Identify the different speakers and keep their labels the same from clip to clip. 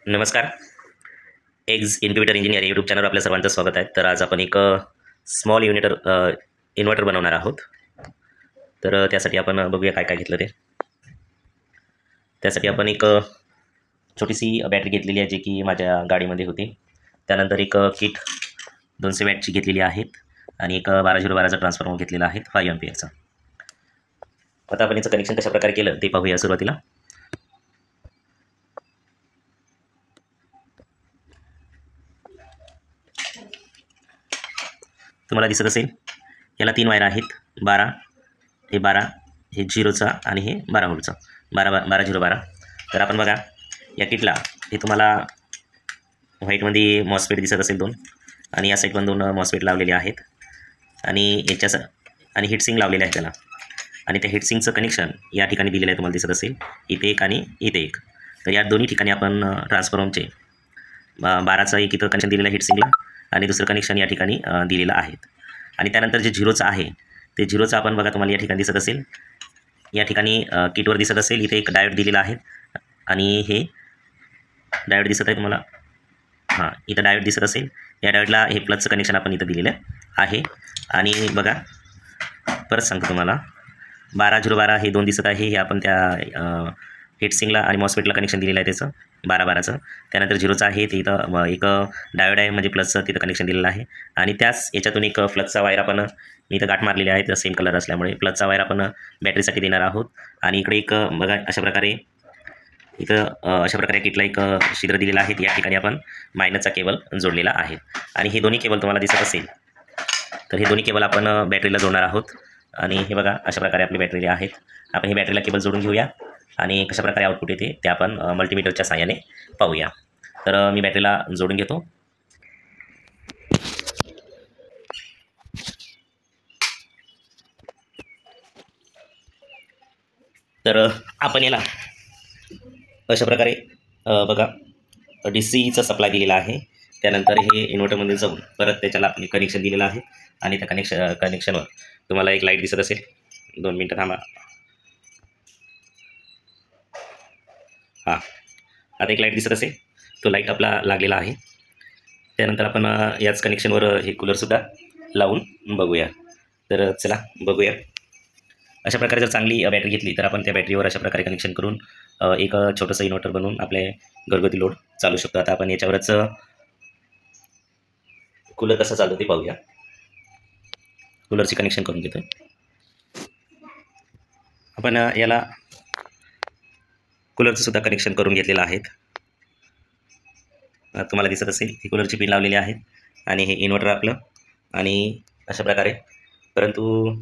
Speaker 1: नमस्कार. Eggs incubator engineer YouTube चॅनलवर आपल्या सर्वांचं स्वागत आहे. तर आज आपण एक स्मॉल इन्व्हर्टर बनवणार आहोत. तर त्यासाठी आपण बघूया काय काय घेतलं ते. त्यासाठी आपण एक छोटीशी बॅटरी घेतलेली आहे, जी की माझ्या गाडीमध्ये होती. त्यानंतर एक किट 200 वॅटची घेतलेली आहेत आणि एक 12012चा ट्रान्सफॉर्मर घेतलेला आहे 5 एम्पियरचा. आता आपण याचं कनेक्शन कशा प्रकारे केलं ते पाहूया. सुरुवातीला तुम्हाला दिसत असेल, याला 3 वायर आहेत. 12 हे 0चा आणि हे 12 व्होल्टचा. 12 तर आपण बघा या किटला हे तुम्हाला व्हाईटमध्ये मॉसफेट दिसत असेल 2 आणि या साईडला 2 मॉसफेट लावलेले आहेत आणि आणि हीटसिंग लावलेले आहे त्याला. आणि त्या हीटसिंगचं कनेक्शन या ठिकाणी दिलेलं आहे, तुम्हाला दिसत असेल इथे एक आणि इथे एक. तर या दोन्ही ठिकाणी आपण ट्रान्सफॉर्मरचे 12चं एक इथं कनेक्शन दिलेलं आहे हीटसिंगला आणि दुसरं कनेक्शन या ठिकाणी दिलेलं आहे. आणि त्यानंतर जे 0चं आहे ते 0चं आपण बघा, तुम्हाला या ठिकाणी दिसत असेल, या ठिकाणी किटवर दिसत असेल इथे एक डायोड दिलेला आहे आणि हे डायोड दिसत आहे तुम्हाला. हां, इथं डायोड दिसत असेल. या डायोडला हे प्लसचं कनेक्शन आपण इथं दिलेलं आहे. आणि बघा परत सांगतो तुम्हाला, 12 हे 2 दिसत आहे, हे आपण त्या हीटसिंगला आणि मॉसफेटला कनेक्शन दिलेलं आहे त्याचं 12चं. त्यानंतर 0चं आहे ते इथं एक डायोड आहे, म्हणजे प्लसचं तिथं कनेक्शन दिलेलं आहे. आणि त्याच याच्यातून एक फ्लक्सचा वायर आपण मी इथं गाठ मारलेली आहे सेम कलर असल्यामुळे. प्लसचा वायर आपण बॅटरीसाठी देणार आहोत. आणि इकडे एक बघा अशा प्रकारे किटला एक छिद्र दिलेलं आहे. या ठिकाणी आपण मायनसचा केबल जोडलेला आहे. आणि हे दोन्ही केबल तुम्हाला दिसत असेल, तर हे दोन्ही केबल आपण बॅटरीला जोडणार आहोत. आणि हे बघा अशा प्रकारे आपली बॅटरी आहेत. आपण हे बॅटरीला केबल जोडून घेऊया आणि कशा प्रकारे आउटपुट येते ते आपण मल्टीमीटरच्या साहाय्याने पाहूया. तर मी बॅटरीला जोडून घेतो. तर आपण याला अशा प्रकारे बघा DC चा सप्लाय दिलेला आहे. त्यानंतर हे इन्व्हर्टरमध्ये जाऊन परत त्याच्याला आपले कनेक्शन दिलेलं आहे. आणि त्या कनेक्शनवर तुम्हाला एक लाईट दिसत असेल. 2 मिनटं थांबा. हां, आता एक लाईट दिसत असेल, तो लाईट आपला लागलेला आहे. त्यानंतर आपण याच कनेक्शनवर हे कूलरसुद्धा लावून बघूया. तर चला बघूया. अशा प्रकारे जर चांगली बॅटरी घेतली तर आपण त्या बॅटरीवर अशा प्रकारे कनेक्शन करून एक छोटंसं इन्व्हर्टर बनवून आपले घरगुती लोड चालू शकतो. आता आपण याच्यावरच कूलर कसं चालतं ते पाहूया. कूलरचे कनेक्शन करून घेतो. आपण याला कूलरचं सुद्धा कनेक्शन करून घेतलेलं आहे. तुम्हाला दिसत असेल ही कूलरची पिन लावलेली आहे आणि हे इन्व्हर्टर आपलं. आणि अशा प्रकारे, परंतु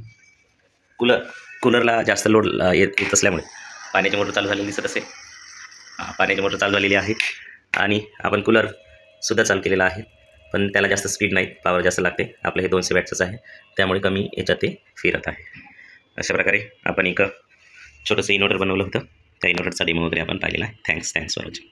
Speaker 1: कूलरला जास्त लोड येत असल्यामुळे पाण्याची मोटर चालू झालेली दिसत असेल. पाण्याची मोटर चालू झालेली आहे आणि आपण कूलरसुद्धा चालू केलेला आहे, पण त्याला जास्त स्पीड नाही, पॉवर जास्त लागते. आपलं हे 200 वॅटचंच आहे, त्यामुळे कमी याच्यात ते फिरत आहे. अशा प्रकारे आपण एक छोटंसं इन्व्हर्टर बनवलं होतं. त्या इन्व्हर्टरचा डेमो वगैरे आपण पाहिलेला आहे. Thanks for watching.